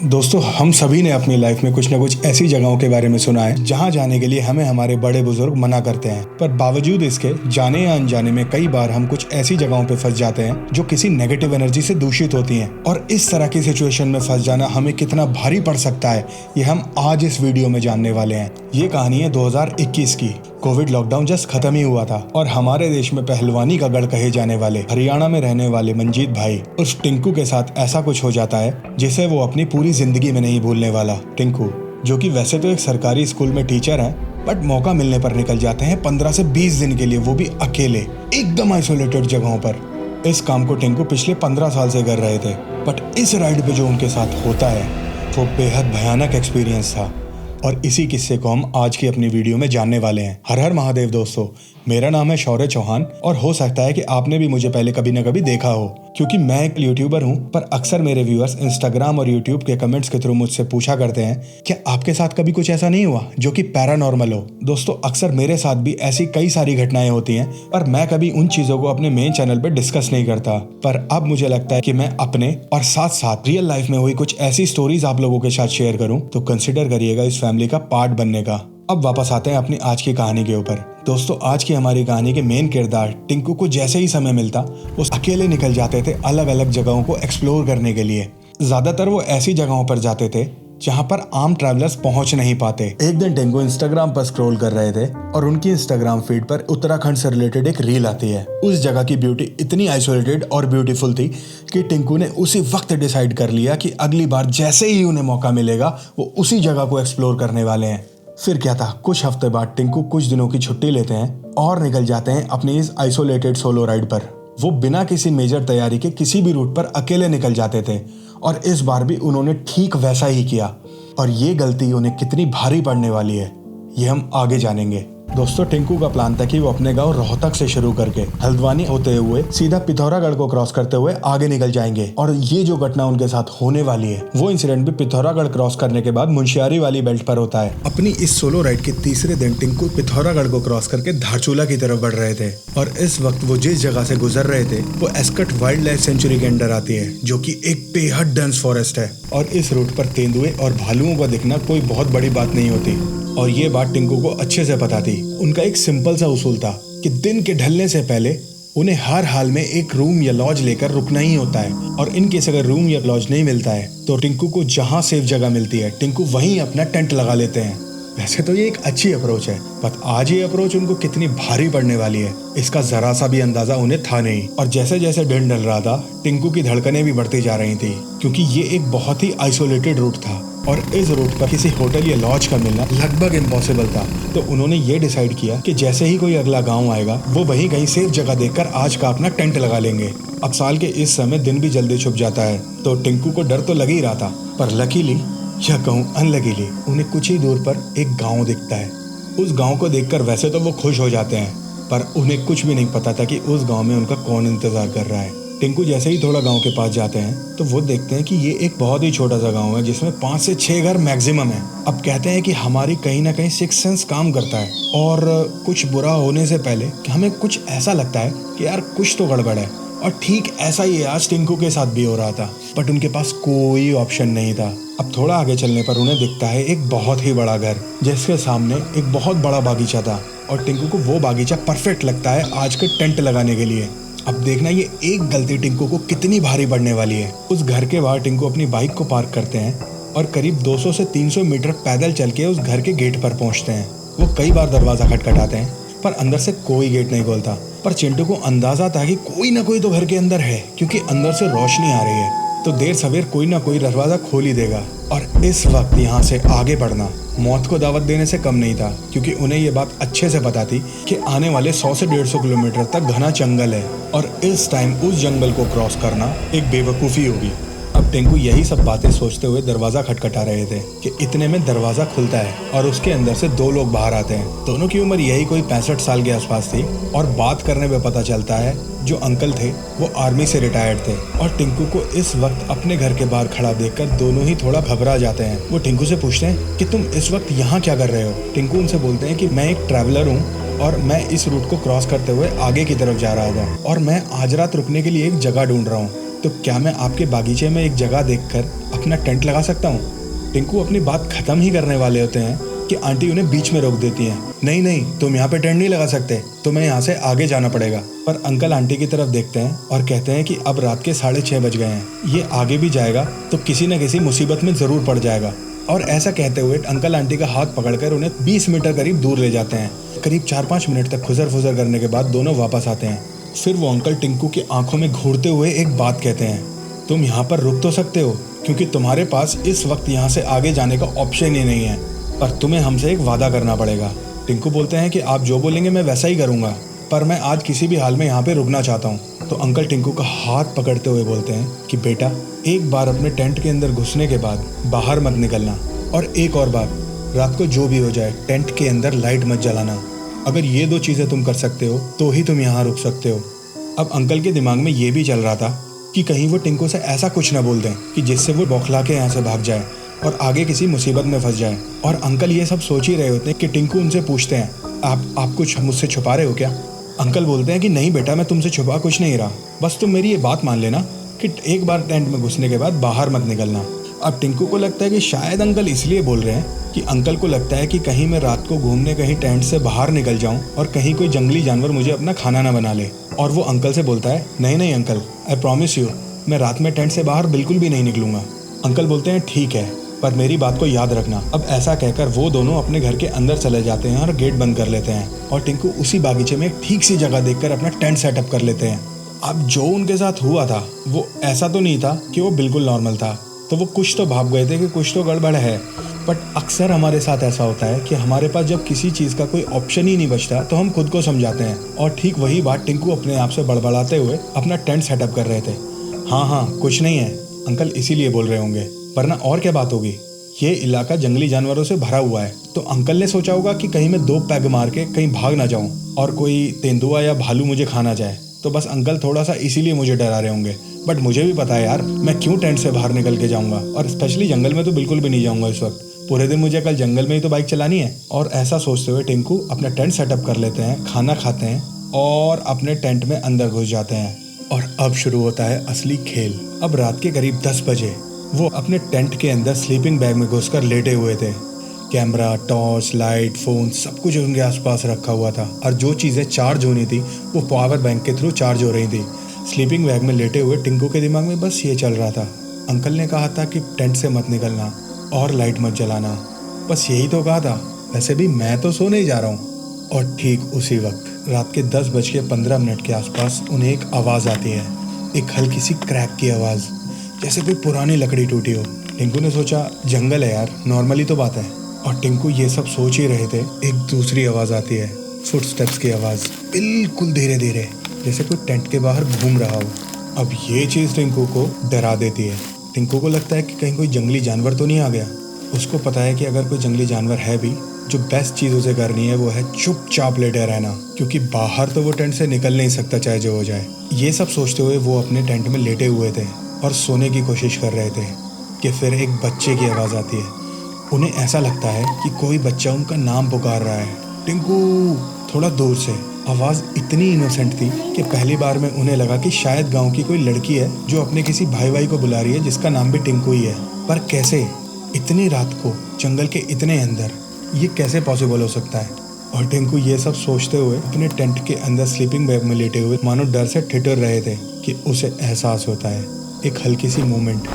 दोस्तों, हम सभी ने अपनी लाइफ में कुछ ना कुछ ऐसी जगहों के बारे में सुना है जहां जाने के लिए हमें हमारे बड़े बुजुर्ग मना करते हैं, पर बावजूद इसके जाने या अनजाने में कई बार हम कुछ ऐसी जगहों पे फंस जाते हैं जो किसी नेगेटिव एनर्जी से दूषित होती हैं। और इस तरह की सिचुएशन में फंस जाना हमें कितना भारी पड़ सकता है, ये हम आज इस वीडियो में जानने वाले हैं। ये कहानी है 2021 की। कोविड लॉकडाउन जस्ट खत्म ही हुआ था और हमारे देश में पहलवानी का गढ़ कहे जाने वाले हरियाणा में रहने वाले मंजीत भाई उस टिंकू के साथ ऐसा कुछ हो जाता है जिसे वो अपनी पूरी जिंदगी में नहीं भूलने वाला। टिंकू, जो कि वैसे तो एक सरकारी स्कूल में टीचर हैं, बट मौका मिलने पर निकल जाते हैं 15 से 20 दिन के लिए, वो भी अकेले, एकदम आइसोलेटेड जगहों पर। इस काम को टिंकू पिछले 15 साल से कर रहे थे, बट इस राइड पे जो उनके साथ होता है वो बेहद भयानक एक्सपीरियंस था। और इसी किस्से को हम आज की अपनी वीडियो में जानने वाले हैं। हर हर महादेव दोस्तों, मेरा नाम है शौर्य चौहान और हो सकता है कि आपने भी मुझे पहले कभी न कभी देखा हो, क्योंकि मैं एक यूट्यूबर हूं। पर अक्सर मेरे व्यूअर्स इंस्टाग्राम और यूट्यूब के कमेंट्स के थ्रू मुझसे पूछा करते हैं, क्या आपके साथ कभी कुछ ऐसा नहीं हुआ जो कि पैरानॉर्मल हो। दोस्तों, अक्सर मेरे साथ भी ऐसी कई सारी घटनाएं होती हैं, पर मैं कभी उन चीजों को अपने मेन चैनल पे डिस्कस नहीं करता। पर अब मुझे लगता है कि मैं अपने और साथ साथ रियल लाइफ में हुई कुछ ऐसी स्टोरीज आप लोगों के साथ शेयर करूं, तो कंसिडर करिएगा इस फैमिली का पार्ट बनने का। अब वापस आते हैं अपनी आज की कहानी के ऊपर। दोस्तों, आज की हमारी कहानी के मेन किरदार टिंकू को जैसे ही समय मिलता वो अकेले निकल जाते थे अलग अलग जगहों को एक्सप्लोर करने के लिए। ज्यादातर वो ऐसी जगहों पर जाते थे जहां पर आम ट्रैवलर्स पहुंच नहीं पाते। एक दिन टिंकू इंस्टाग्राम पर स्क्रॉल कर रहे थे और उनकी इंस्टाग्राम फीड पर उत्तराखंड से रिलेटेड एक रील आती है। उस जगह की ब्यूटी इतनी आइसोलेटेड और ब्यूटीफुल थी कि टिंकू ने उसी वक्त डिसाइड कर लिया कि अगली बार जैसे ही उन्हें मौका मिलेगा वो उसी जगह को एक्सप्लोर करने वाले हैं। फिर क्या था, कुछ हफ्ते बाद टिंकू कुछ दिनों की छुट्टी लेते हैं और निकल जाते हैं अपनी इस आइसोलेटेड सोलो राइड पर। वो बिना किसी मेजर तैयारी के किसी भी रूट पर अकेले निकल जाते थे और इस बार भी उन्होंने ठीक वैसा ही किया। और ये गलती उन्हें कितनी भारी पड़ने वाली है, ये हम आगे जानेंगे। दोस्तों, टिंकू का प्लान था कि वो अपने गांव रोहतक से शुरू करके हल्द्वानी होते हुए सीधा पिथौरागढ़ को क्रॉस करते हुए आगे निकल जाएंगे। और ये जो घटना उनके साथ होने वाली है वो इंसिडेंट भी पिथौरागढ़ क्रॉस करने के बाद मुंशियारी वाली बेल्ट पर होता है। अपनी इस सोलो राइड के तीसरे दिन टिंकू पिथौरागढ़ को क्रॉस करके धारचूला की तरफ बढ़ रहे थे और इस वक्त वो जिस जगह से गुजर रहे थे वो एस्कट वाइल्ड लाइफ सेंचुरी के अंडर आती है, जो की एक बेहद डेंस फॉरेस्ट है। और इस रूट पर तेंदुए और भालुओं का दिखना कोई बहुत बड़ी बात नहीं होती और ये बात टिंकू को अच्छे से पता थी। उनका एक सिंपल सा उसूल था कि दिन के ढलने से पहले उन्हें हर हाल में एक रूम या लॉज लेकर रुकना ही होता है। और इन केस अगर रूम या लॉज नहीं मिलता है तो टिंकू को जहां सेफ जगह मिलती है टिंकू वहीं अपना टेंट लगा लेते हैं। वैसे तो ये एक अच्छी अप्रोच है, पर आज ये अप्रोच उनको कितनी भारी पड़ने वाली है इसका जरा सा भी अंदाजा उन्हें था नहीं। और जैसे जैसे दिन ढल रहा था टिंकू की धड़कनें भी बढ़ती जा रही थी, क्योंकि ये एक बहुत ही आइसोलेटेड रूट था और इस रूट पर किसी होटल या लॉज का मिलना लगभग इम्पॉसिबल था। तो उन्होंने ये डिसाइड किया कि जैसे ही कोई अगला गांव आएगा वो वहीं कहीं सेफ जगह देखकर आज का अपना टेंट लगा लेंगे। अब साल के इस समय दिन भी जल्दी छुप जाता है, तो टिंकू को डर तो लग ही रहा था, पर लकीली या कहूँ अनलकीली उन्हें कुछ ही दूर पर एक गाँव दिखता है। उस गाँव को देखकर वैसे तो वो खुश हो जाते हैं, पर उन्हें कुछ भी नहीं पता था कि उस गाँव में उनका कौन इंतजार कर रहा है। टिंकू जैसे ही थोड़ा गांव के पास जाते हैं तो वो देखते हैं कि ये एक बहुत ही छोटा सा गांव है जिसमें 5 से 6 घर मैक्सिमम है। अब कहते हैं कि हमारी कहीं ना कहीं सिक्स सेंस काम करता है और कुछ बुरा होने से पहले कि हमें कुछ ऐसा लगता है कि यार कुछ तो गड़बड़ है। और ठीक ऐसा ही आज टिंकू के साथ भी हो रहा था, बट उनके पास कोई ऑप्शन नहीं था। अब थोड़ा आगे चलने पर उन्हें दिखता है एक बहुत ही बड़ा घर जिसके सामने एक बहुत बड़ा बागीचा था और टिंकू को वो बागीचा परफेक्ट लगता है आज के टेंट लगाने के लिए। अब देखना ये एक गलती टिंकू को कितनी भारी पड़ने वाली है। उस घर के बाहर टिंकू अपनी बाइक को पार्क करते हैं और करीब 200 से 300 मीटर पैदल चल के उस घर के गेट पर पहुंचते हैं। वो कई बार दरवाजा खटखटाते हैं पर अंदर से कोई गेट नहीं खोलता, पर चिंटू को अंदाजा था कि कोई ना कोई तो घर के अंदर है, क्योंकि अंदर से रोशनी आ रही है, तो देर सवेर कोई ना कोई दरवाजा खोल ही देगा। और इस वक्त यहाँ से आगे बढ़ना मौत को दावत देने से कम नहीं था, क्योंकि उन्हें ये बात अच्छे से पता थी कि आने वाले 100 से 150 किलोमीटर तक घना जंगल है और इस टाइम उस जंगल को क्रॉस करना एक बेवकूफ़ी होगी। अब टिंकू यही सब बातें सोचते हुए दरवाजा खटखटा रहे थे कि इतने में दरवाजा खुलता है और उसके अंदर से 2 लोग बाहर आते हैं। दोनों की उम्र यही कोई 65 साल के आसपास थी और बात करने में पता चलता है जो अंकल थे वो आर्मी से रिटायर्ड थे। और टिंकू को इस वक्त अपने घर के बाहर खड़ा देखकर दोनों ही थोड़ा घबरा जाते हैं। वो टिंकू से पूछते हैं कि तुम इस वक्त यहाँ क्या कर रहे हो। टिंकू उनसे बोलते हैं कि मैं एक ट्रैवलर हूँ और मैं इस रूट को क्रॉस करते हुए आगे की तरफ जा रहा था और मैं आज रात रुकने के लिए एक जगह ढूंढ रहा हूँ, तो क्या मैं आपके बागीचे में एक जगह देखकर अपना टेंट लगा सकता हूँ। टिंकू अपनी बात खत्म ही करने वाले होते हैं कि आंटी उन्हें बीच में रोक देती हैं। नहीं नहीं, तुम यहाँ पे टेंट नहीं लगा सकते, तुम्हें यहाँ से आगे जाना पड़ेगा। पर अंकल आंटी की तरफ देखते हैं और कहते हैं कि अब रात के 6:30 बज गए हैं, ये आगे भी जाएगा तो किसी न किसी मुसीबत में जरूर पड़ जाएगा। और ऐसा कहते हुए अंकल आंटी का हाथ पकड़कर उन्हें 20 मीटर करीब दूर ले जाते हैं। करीब 4-5 मिनट तक खुजर फुजर करने के बाद दोनों वापस आते हैं। फिर वो अंकल टिंकू की आंखों में घूरते हुए एक बात कहते हैं, तुम यहाँ पर रुक तो सकते हो क्योंकि तुम्हारे पास इस वक्त यहाँ से आगे जाने का ऑप्शन ही नहीं है, पर तुम्हें हमसे एक वादा करना पड़ेगा। टिंकू बोलते हैं कि आप जो बोलेंगे मैं वैसा ही करूँगा, पर मैं आज किसी भी हाल में यहाँ पे रुकना चाहता हूँ। तो अंकल टिंकू का हाथ पकड़ते हुए बोलते हैं कि बेटा, एक बार अपने टेंट के अंदर घुसने के बाद बाहर मत निकलना, और एक और बात, रात को जो भी हो जाए टेंट के अंदर लाइट मत जलाना। अगर ये 2 चीज़ें तुम कर सकते हो तो ही तुम यहाँ रुक सकते हो। अब अंकल के दिमाग में ये भी चल रहा था कि कहीं वो टिंकू से ऐसा कुछ ना बोल दें कि जिससे वो बौखला के यहाँ से भाग जाए और आगे किसी मुसीबत में फंस जाए। और अंकल ये सब सोच ही रहे होते हैं कि टिंकू उनसे पूछते हैं, आप कुछ मुझसे छुपा रहे हो क्या? अंकल बोलते हैं कि नहीं बेटा, मैं तुमसे छुपा कुछ नहीं रहा, बस तुम मेरी ये बात मान लेना कि एक बार टेंट में घुसने के बाद बाहर मत निकलना। अब टिंकू को लगता है कि शायद अंकल इसलिए बोल रहे हैं कि अंकल को लगता है कि कहीं मैं रात को घूमने कहीं टेंट से बाहर निकल जाऊं और कहीं कोई जंगली जानवर मुझे अपना खाना ना बना ले। और वो अंकल से बोलता है, नहीं नहीं अंकल, आई प्रॉमिस यू, मैं रात में टेंट से बाहर बिल्कुल भी नहीं निकलूंगा। अंकल बोलते हैं ठीक है, पर मेरी बात को याद रखना। अब ऐसा कहकर वो दोनों अपने घर के अंदर चले जाते हैं और गेट बंद कर लेते हैं। और टिंकू उसी बागीचे में ठीक सी जगह देखकर अपना टेंट सेटअप कर लेते हैं। अब जो उनके साथ हुआ था वो ऐसा तो नहीं था कि वो बिल्कुल नॉर्मल था, तो वो कुछ तो भाप गए थे कि कुछ तो गड़बड़ है। बट अक्सर हमारे साथ ऐसा होता है कि हमारे पास जब किसी चीज़ का कोई ऑप्शन ही नहीं बचता तो हम खुद को समझाते हैं। और ठीक वही बात टिंकू अपने आप से बड़बड़ाते हुए अपना टेंट सेटअप कर रहे थे। हाँ, कुछ नहीं है अंकल, इसीलिए बोल रहे होंगे, वरना और क्या बात होगी। ये इलाका जंगली जानवरों से भरा हुआ है, तो अंकल ने सोचा होगा कि कहीं मैं 2 पैग मार के कहीं भाग ना जाऊं और कोई तेंदुआ या भालू मुझे खा ना जाए, तो बस अंकल थोड़ा सा इसीलिए मुझे डरा रहे होंगे। बट मुझे भी पता है यार, मैं क्यों टेंट से बाहर निकल के जाऊंगा, और स्पेशली जंगल में तो बिल्कुल भी नहीं जाऊंगा इस वक्त। पूरे दिन मुझे कल जंगल में ही तो बाइक चलानी है। और ऐसा सोचते हुए टिंकू अपना टेंट सेटअप कर लेते हैं, खाना खाते हैं और अपने टेंट में अंदर घुस जाते हैं। और अब शुरू होता है असली खेल। अब रात के करीब 10 बजे वो अपने टेंट के अंदर स्लीपिंग बैग में घुसकर लेटे हुए थे। कैमरा, टॉर्च, लाइट, फ़ोन सब कुछ उनके आसपास रखा हुआ था, और जो चीज़ें चार्ज होनी थी वो पावर बैंक के थ्रू चार्ज हो रही थी। स्लीपिंग बैग में लेटे हुए टिंकू के दिमाग में बस ये चल रहा था, अंकल ने कहा था कि टेंट से मत निकलना और लाइट मत जलाना, बस यही तो कहा था, वैसे भी मैं तो सोने ही जा रहा हूँ। और ठीक उसी वक्त रात के 10:15 के आसपास उन्हें एक आवाज़ आती है, एक हल्की सी क्रैक की आवाज़, जैसे कोई पुरानी लकड़ी टूटी हो। टिंकू ने सोचा जंगल है यार, नॉर्मली तो बात है। और टिंकू ये सब सोच ही रहे थे, एक दूसरी आवाज़ आती है, फुटस्टेप्स की आवाज़, बिल्कुल धीरे धीरे, जैसे कोई टेंट के बाहर घूम रहा हो। अब ये चीज़ टिंकू को डरा देती है। टिंकू को लगता है कि कहीं कोई जंगली जानवर तो नहीं आ गया। उसको पता है कि अगर कोई जंगली जानवर है भी, जो बेस्ट चीज़ उसे करनी है वो है चुपचाप लेटे रहना, क्योंकि बाहर तो वो टेंट से निकल नहीं सकता चाहे जो हो जाए। ये सब सोचते हुए वो अपने टेंट में लेटे हुए थे और सोने की कोशिश कर रहे थे कि फिर एक बच्चे की आवाज़ आती है। उन्हें ऐसा लगता है कि कोई बच्चा उनका नाम पुकार रहा है, टिंकू। थोड़ा दूर से आवाज़ इतनी इनोसेंट थी कि पहली बार में उन्हें लगा कि शायद गांव की कोई लड़की है जो अपने किसी भाई को बुला रही है जिसका नाम भी टिंकू ही है। पर कैसे इतनी रात को जंगल के इतने अंदर ये कैसे पॉसिबल हो सकता है? और टिंकू ये सब सोचते हुए अपने टेंट के अंदर स्लीपिंग बैग में लेटे हुए मानो डर से ठिठुर रहे थे कि उसे एहसास होता है एक हल्की सी मूवमेंट।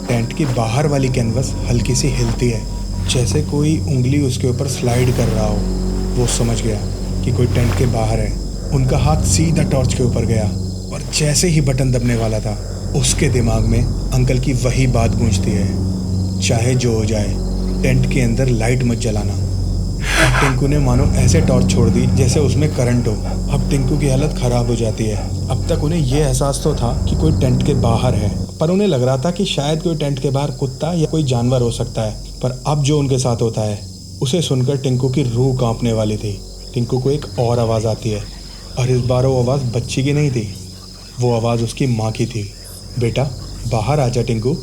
टेंट की बाहर वाली कैनवस हल्की सी हिलती है, जैसे कोई उंगली उसके ऊपर स्लाइड कर रहा हो। वो समझ गया कि कोई टेंट के बाहर है। उनका हाथ सीधा टॉर्च के ऊपर गया और जैसे ही बटन दबने वाला था, उसके दिमाग में अंकल की वही बात गूंजती है, चाहे जो हो जाए टेंट के अंदर लाइट मत जलाना। अब टिंकू ने मानो ऐसे टॉर्च छोड़ दी जैसे उसमें करंट हो। अब टिंकू की हालत ख़राब हो जाती है। अब तक उन्हें यह एहसास तो था कि कोई टेंट के बाहर है, पर उन्हें लग रहा था कि शायद कोई टेंट के बाहर कुत्ता या कोई जानवर हो सकता है। पर अब जो उनके साथ होता है उसे सुनकर टिंकू की रूह कांपने वाली थी। टिंकू को एक और आवाज़ आती है, और इस बार वो आवाज़ बच्ची की नहीं थी, वो आवाज़ उसकी माँ की थी। बेटा बाहर आ जा टिंकू।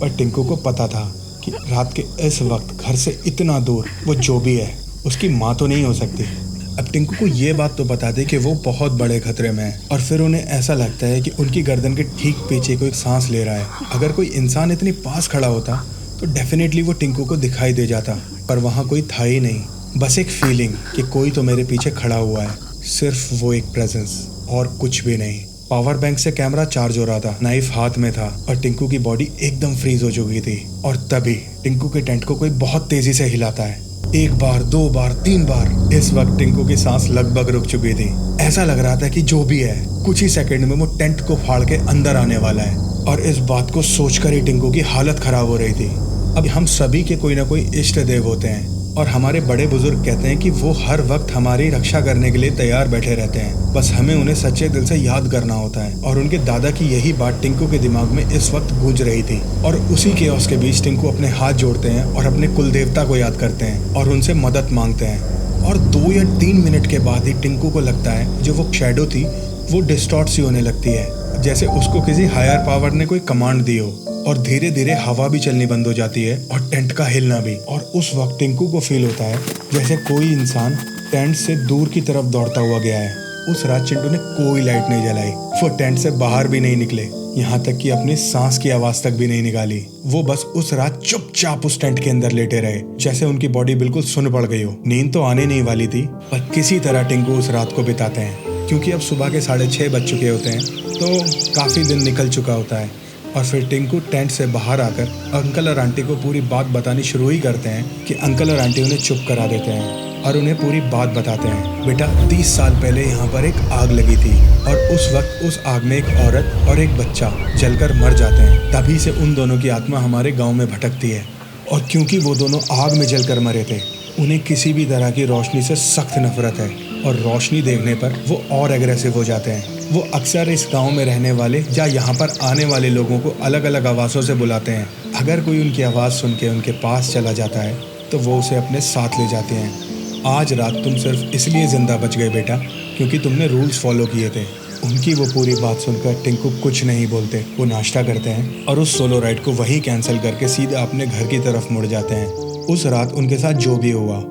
पर टिंकू को पता था कि रात के इस वक्त घर से इतना दूर वो जो भी है उसकी माँ तो नहीं हो सकती। अब टिंकू को ये बात तो बता दे कि वो बहुत बड़े खतरे में है, और फिर उन्हें ऐसा लगता है कि उनकी गर्दन के ठीक पीछे कोई सांस ले रहा है। अगर कोई इंसान इतनी पास खड़ा होता तो डेफिनेटली वो टिंकू को दिखाई दे जाता, पर वहाँ कोई था ही नहीं। बस एक फीलिंग कि कोई तो मेरे पीछे खड़ा हुआ है, सिर्फ वो एक प्रेजेंस और कुछ भी नहीं। पावर बैंक से कैमरा चार्ज हो रहा था, नाइफ हाथ में था और टिंकू की बॉडी एकदम फ्रीज हो चुकी थी। और तभी टिंकू के टेंट को कोई बहुत तेजी से हिलाता है, 1 बार 2 बार 3 बार। इस वक्त टिंकू की सांस लगभग रुक चुकी थी। ऐसा लग रहा था कि जो भी है कुछ ही सेकंड में वो टेंट को फाड़ के अंदर आने वाला है, और इस बात को सोचकर ही टिंकू की हालत खराब हो रही थी। अब हम सभी के कोई ना कोई इष्ट देव होते हैं, और हमारे बड़े बुजुर्ग कहते हैं कि वो हर वक्त हमारी रक्षा करने के लिए तैयार बैठे रहते हैं, बस हमें उन्हें सच्चे दिल से याद करना होता है। और उनके दादा की यही बात टिंकू के दिमाग में इस वक्त गूंज रही थी, और उसी केओस के बीच टिंकू अपने हाथ जोड़ते हैं और अपने कुल देवता को याद करते हैं और उनसे मदद मांगते हैं। और 2 या 3 मिनट के बाद ही टिंकू को लगता है जो वो शैडो थी वो डिस्टॉर्ट सी होने लगती है, जैसे उसको किसी हायर पावर ने कोई कमांड दी हो, और धीरे धीरे हवा भी चलनी बंद हो जाती है और टेंट का हिलना भी। और उस वक्त टिंकू को फील होता है जैसे कोई इंसान टेंट से दूर की तरफ दौड़ता हुआ गया है। उस रात चिंटू ने कोई लाइट नहीं जलाई, वो टेंट से बाहर भी नहीं निकले, यहाँ तक कि अपनी सांस की आवाज तक भी नहीं निकाली। वो बस उस रात चुपचाप उस टेंट के अंदर लेटे रहे, जैसे उनकी बॉडी बिल्कुल सुन पड़ गई हो। नींद तो आने नहीं वाली थी, पर किसी तरह टिंकू उस रात को बिताते हैं, क्योंकि अब सुबह के 6:30 बज चुके होते हैं, तो काफी दिन निकल चुका होता है। और फिर टिंकू टेंट से बाहर आकर अंकल और आंटी को पूरी बात बतानी शुरू ही करते हैं कि अंकल और आंटी उन्हें चुप करा देते हैं और उन्हें पूरी बात बताते हैं। बेटा, 30 साल पहले यहाँ पर एक आग लगी थी, और उस वक्त उस आग में एक औरत और एक बच्चा जलकर मर जाते हैं। तभी से उन दोनों की आत्मा हमारे गाँव में भटकती है, और क्योंकि वो दोनों आग में जलकर मरे थे, उन्हें किसी भी तरह की रोशनी से सख्त नफरत है, और रोशनी देखने पर वो और एग्रेसिव हो जाते हैं। वो अक्सर इस गांव में रहने वाले या यहाँ पर आने वाले लोगों को अलग अलग आवाज़ों से बुलाते हैं। अगर कोई उनकी आवाज़ सुन के उनके पास चला जाता है तो वो उसे अपने साथ ले जाते हैं। आज रात तुम सिर्फ इसलिए ज़िंदा बच गए बेटा, क्योंकि तुमने रूल्स फॉलो किए थे। उनकी वो पूरी बात सुनकर टिंकू कुछ नहीं बोलते। वो नाश्ता करते हैं और उस सोलो राइड को वहीं कैंसिल करके सीधा अपने घर की तरफ मुड़ जाते हैं। उस रात उनके साथ जो भी हुआ,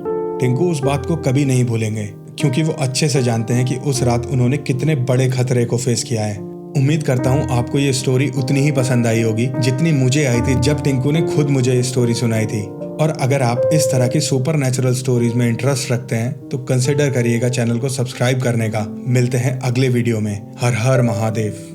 टिंकू उस बात को कभी नहीं भूलेंगे, क्योंकि वो अच्छे से जानते हैं कि उस रात उन्होंने कितने बड़े खतरे को फेस किया है। उम्मीद करता हूँ आपको ये स्टोरी उतनी ही पसंद आई होगी जितनी मुझे आई थी जब टिंकू ने खुद मुझे ये स्टोरी सुनाई थी। और अगर आप इस तरह की सुपर नेचुरल स्टोरीज में इंटरेस्ट रखते हैं तो कंसिडर करिएगा चैनल को सब्सक्राइब करने का। मिलते हैं अगले वीडियो में। हर हर महादेव।